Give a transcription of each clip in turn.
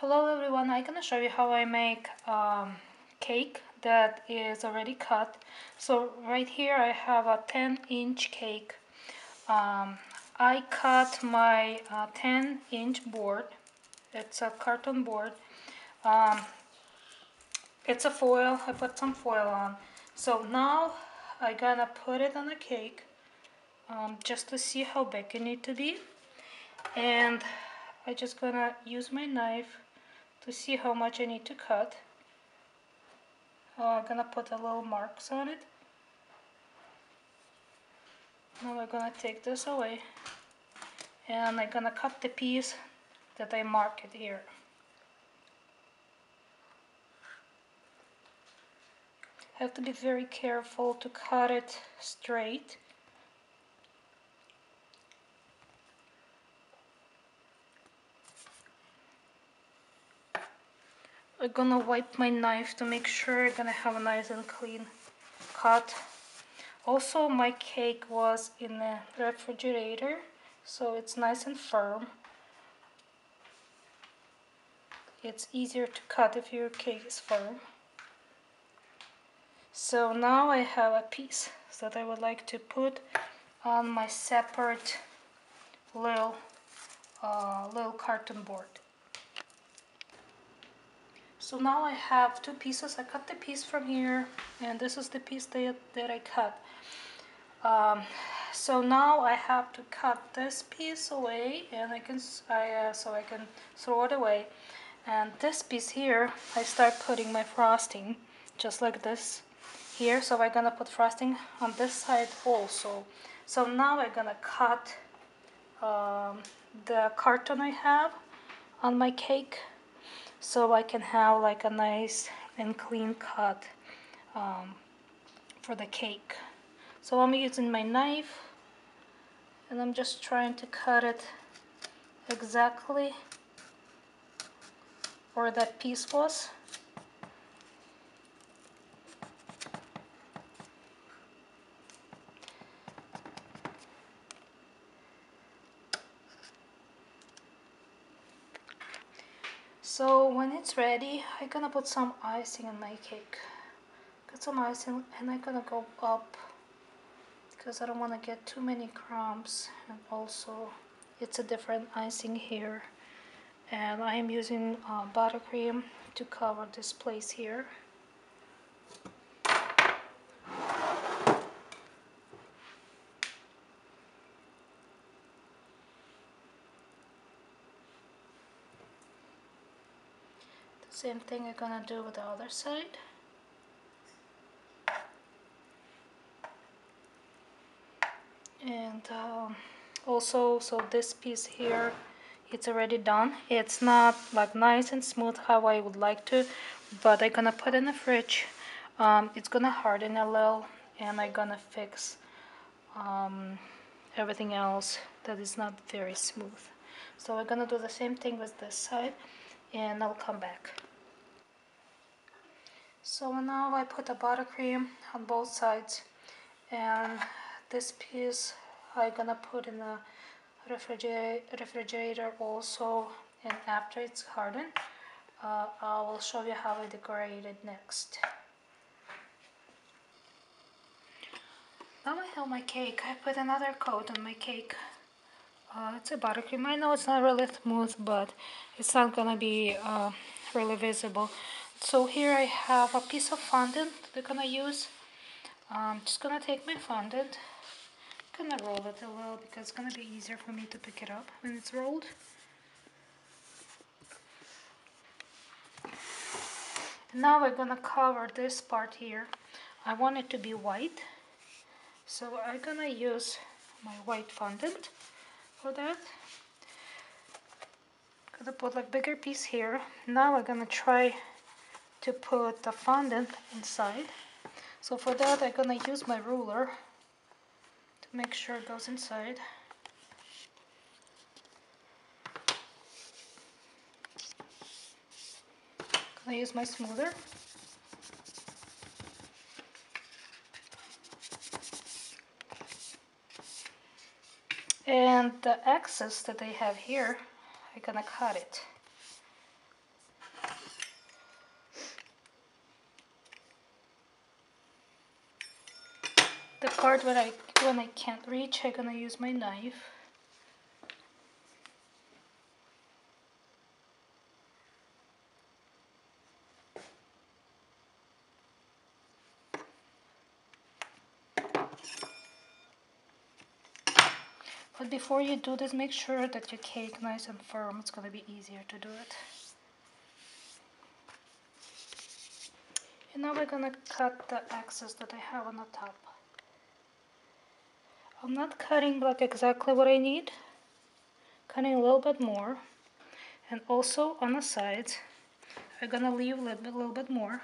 Hello everyone, I'm gonna show you how I make cake that is already cut. So right here I have a 10-inch cake. I cut my 10-inch board. It's a carton board. Um, it's a foil. I put some foil on. So now I'm gonna put it on a cake just to see how big it needs to be. And I'm just gonna use my knife to see how much I need to cut. I'm gonna put a little marks on it. Now we're gonna take this away and I'm gonna cut the piece that I marked here. Have to be very careful to cut it straight. I'm gonna wipe my knife to make sure I'm gonna have a nice and clean cut. Also, my cake was in the refrigerator, so it's nice and firm. It's easier to cut if your cake is firm. So now I have a piece that I would like to put on my separate little carton board. So now I have two pieces. I cut the piece from here, and this is the piece that I cut. So now I have to cut this piece away, and so I can throw it away. And this piece here, I start putting my frosting, just like this here. So I'm gonna put frosting on this side also. So now I'm gonna cut the carton I have on my cake, so I can have like a nice and clean cut for the cake. So I'm using my knife and I'm just trying to cut it exactly where that piece was. So when it's ready, I'm gonna put some icing on my cake. Got some icing and I'm gonna go up because I don't want to get too many crumbs, and also it's a different icing here. And I am using buttercream to cover this place here. The same thing I'm gonna do with the other side. And also, so this piece here, it's already done. It's not like nice and smooth how I would like to, but I'm gonna put it in the fridge. It's gonna harden a little, and I'm gonna fix everything else that is not very smooth. So we're gonna do the same thing with this side, and I'll come back. So now I put the buttercream on both sides, and this piece I'm gonna put in the refrigerator also, and after it's hardened I will show you how I decorate it next. Now I have my cake. I put another coat on my cake. It's a buttercream. I know it's not really smooth, but it's not gonna be really visible. So here I have a piece of fondant that I'm gonna use. I'm just gonna take my fondant, gonna roll it a little because it's gonna be easier for me to pick it up when it's rolled. Now we're gonna cover this part here. I want it to be white, so I'm gonna use my white fondant for that. Gonna put like bigger piece here. Now we're gonna try to put the fondant inside. So for that I'm gonna use my ruler to make sure it goes inside. Gonna use my smoother. And the excess that I have here, I'm gonna cut it. part when I can't reach, I'm gonna use my knife. But before you do this, make sure that your cake nice and firm. It's gonna be easier to do it. And now we're gonna cut the excess that I have on the top. I'm not cutting like exactly what I need, cutting a little bit more. And also on the sides, I'm gonna leave a little bit more.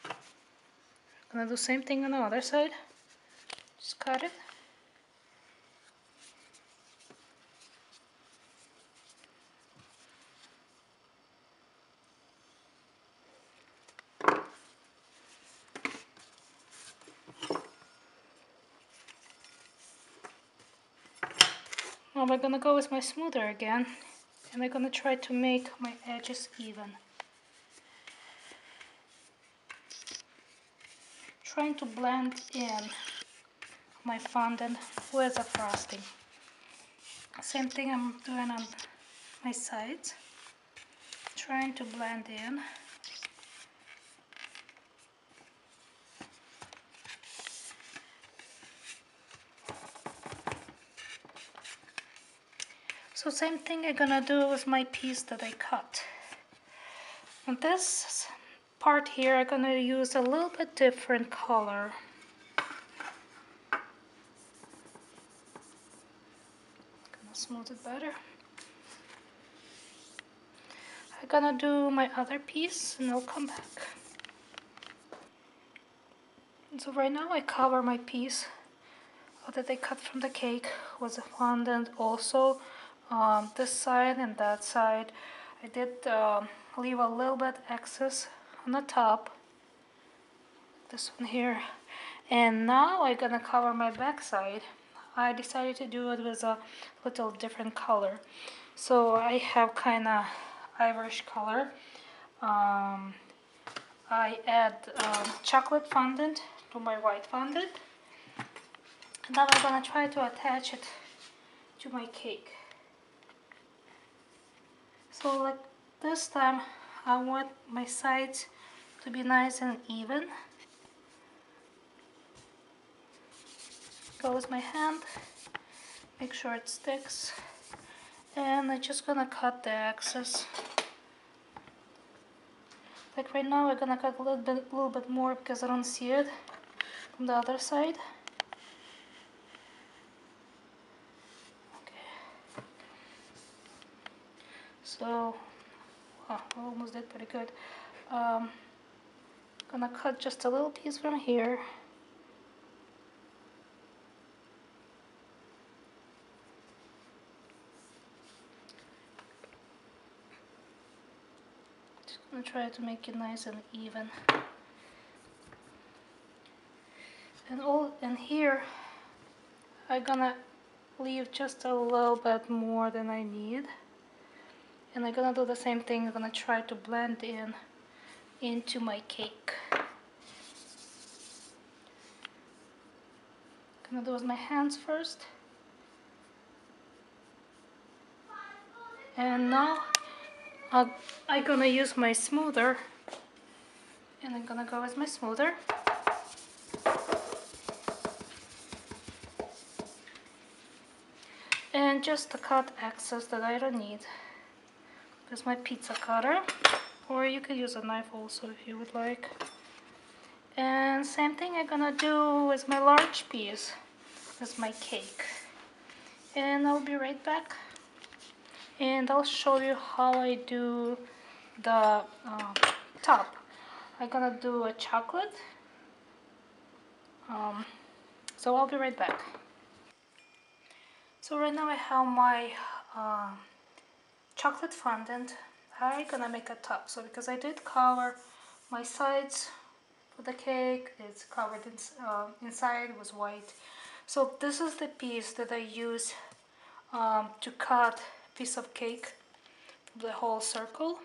I'm gonna do the same thing on the other side. Just cut it. Now we're gonna go with my smoother again, and I'm gonna try to make my edges even. Trying to blend in my fondant with the frosting. Same thing I'm doing on my sides. Trying to blend in. So same thing I'm gonna do with my piece that I cut. On this part here, I'm gonna use a little bit different color. Gonna smooth it better. I'm gonna do my other piece and I'll come back. And so right now I cover my piece that I cut from the cake with a fondant also. This side and that side. I did leave a little bit excess on the top. This one here. And now I'm gonna cover my back side. I decided to do it with a little different color. So I have kind of Irish color. I add chocolate fondant to my white fondant. And now I'm gonna try to attach it to my cake. So like this time I want my sides to be nice and even. Go with my hand, make sure it sticks, and I'm just gonna cut the excess. Like right now I'm gonna cut a little bit more because I don't see it from the other side. Okay. So, I almost did pretty good. Gonna cut just a little piece from here. Just gonna try to make it nice and even. And here I'm gonna leave just a little bit more than I need. And I'm gonna do the same thing. I'm gonna try to blend in into my cake. Gonna do with my hands first. And now I'm gonna use my smoother. And I'm gonna go with my smoother. And just to cut excess that I don't need. With my pizza cutter. Or you could use a knife also if you would like. And same thing I'm gonna do with my large piece. With my cake. And I'll be right back. And I'll show you how I do the top. I'm gonna do a chocolate. So I'll be right back. So right now I have my chocolate fondant. I'm gonna make a top. So because I did cover my sides for the cake, it's covered inside was white. So this is the piece that I use to cut a piece of cake, the whole circle.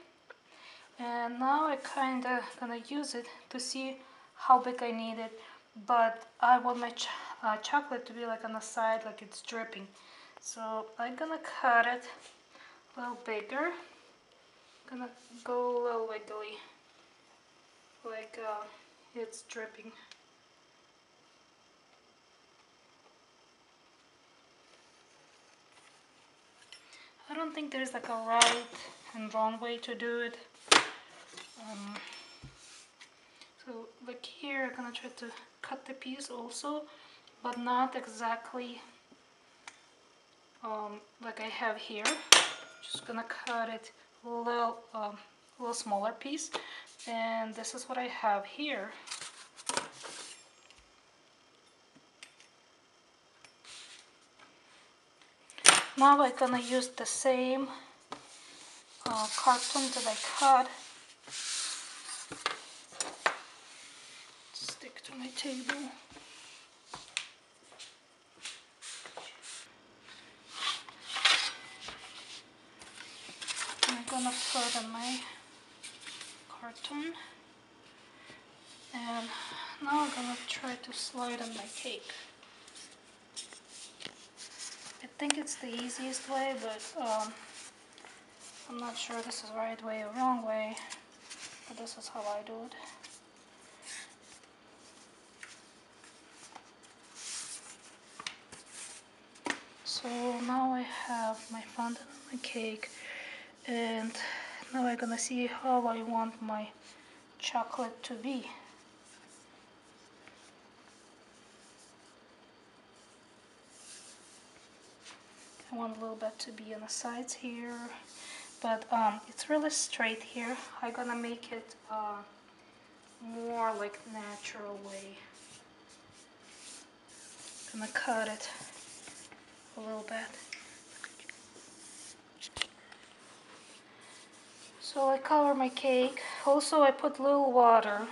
And now I kinda gonna use it to see how big I need it, but I want my chocolate to be like on the side, like it's dripping. So I'm gonna cut it a little bigger. Gonna go a little wiggly, like it's dripping. I don't think there's like a right and wrong way to do it. So like here I'm gonna try to cut the piece also, but not exactly like I have here. Just gonna cut it a little smaller piece, and this is what I have here. Now I'm gonna use the same carton that I cut. Stick to my table. I'm gonna put on my carton, and now I'm gonna try to slide on my cake. I think it's the easiest way, but I'm not sure this is the right way or wrong way, but this is how I do it. So now I have my fondant on my cake, and now I'm gonna see how I want my chocolate to be. I want a little bit to be on the sides here, but it's really straight here. I'm gonna make it more like natural way. I'm gonna cut it a little bit. So I cover my cake. Also I put a little water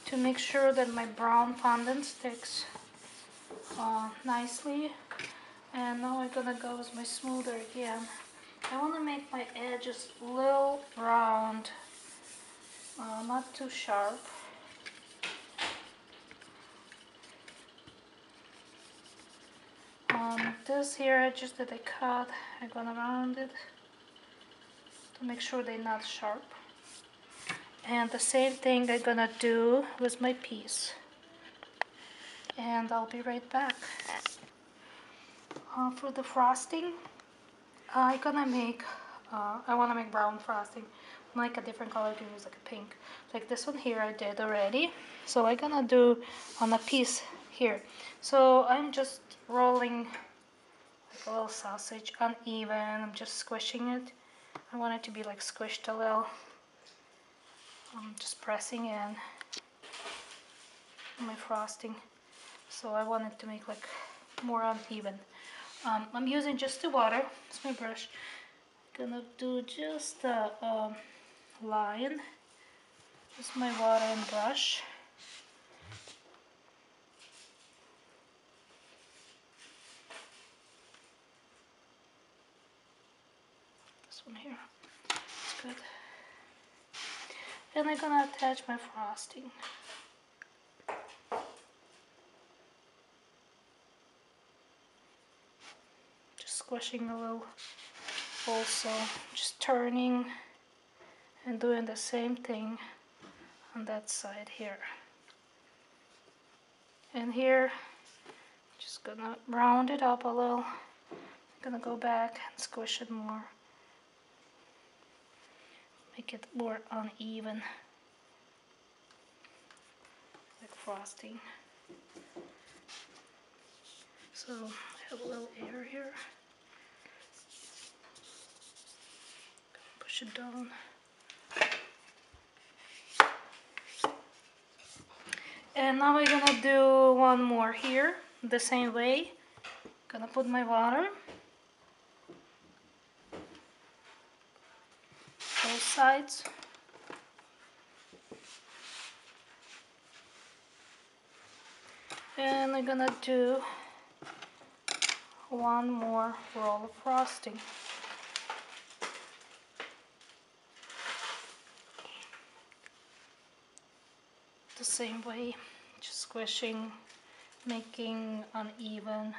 to make sure that my brown fondant sticks nicely. And now I'm gonna go with my smoother again. I want to make my edges a little round, not too sharp. This here edges that I cut, I'm gonna round it to make sure they're not sharp. And the same thing I'm gonna do with my piece. And I'll be right back. For the frosting, I'm gonna make, I wanna make brown frosting. Like a different color, you can use like a pink. Like this one here I did already. So I'm gonna do on a piece here. So I'm just rolling like a little sausage uneven. I'm just squishing it. I want it to be like squished a little. I'm just pressing in my frosting. So I want it to make like more uneven. I'm using just the water. It's my brush. Gonna do just a line. Just my water and brush. This one here. It's good. And I'm gonna attach my frosting. Just squishing a little. Also, just turning and doing the same thing on that side here. And here, just gonna round it up a little. Gonna go back and squish it more. Make it more uneven, like frosting. So I have a little air here. Push it down. And now we're gonna do one more here, the same way. Gonna put my water. Both sides. And I'm gonna do one more roll of frosting. same way, just squishing, making uneven.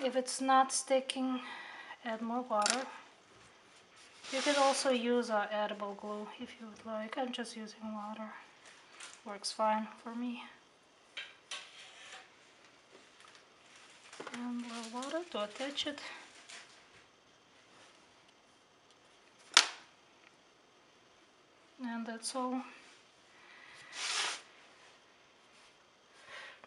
If it's not sticking, add more water. You could also use edible glue if you would like. I'm just using water. Works fine for me. And a little water to attach it. And that's all.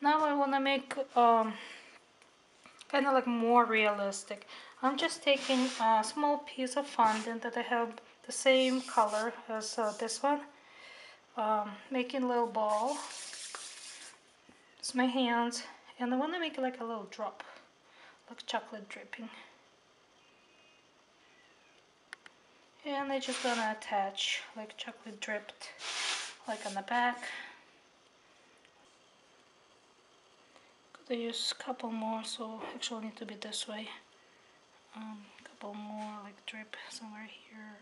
Now I want to make kind of like more realistic. I'm just taking a small piece of fondant that I have the same color as this one. Making a little ball. It's my hands, and I want to make like a little drop, like chocolate dripping. And I'm just gonna attach like chocolate dripped, like on the back. Could I use a couple more? So actually need to be this way. A couple more like drip somewhere here.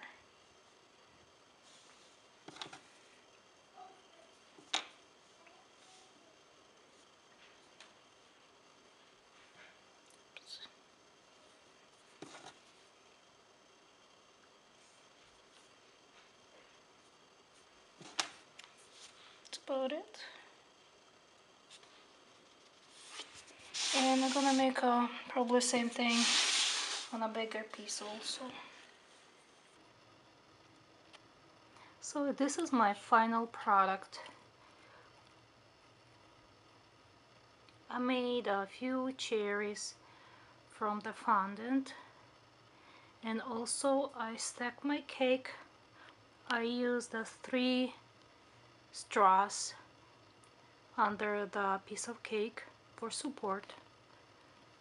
That's about it. And I'm gonna make probably same thing on a bigger piece also. So this is my final product. I made a few cherries from the fondant, and also I stacked my cake. I used the 3 straws under the piece of cake for support,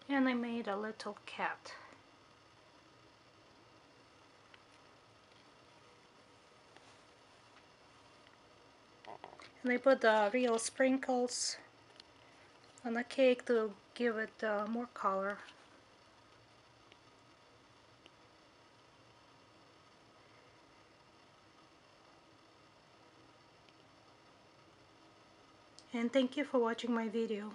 and I made a little cat. And I put the real sprinkles on the cake to give it more color. And thank you for watching my video.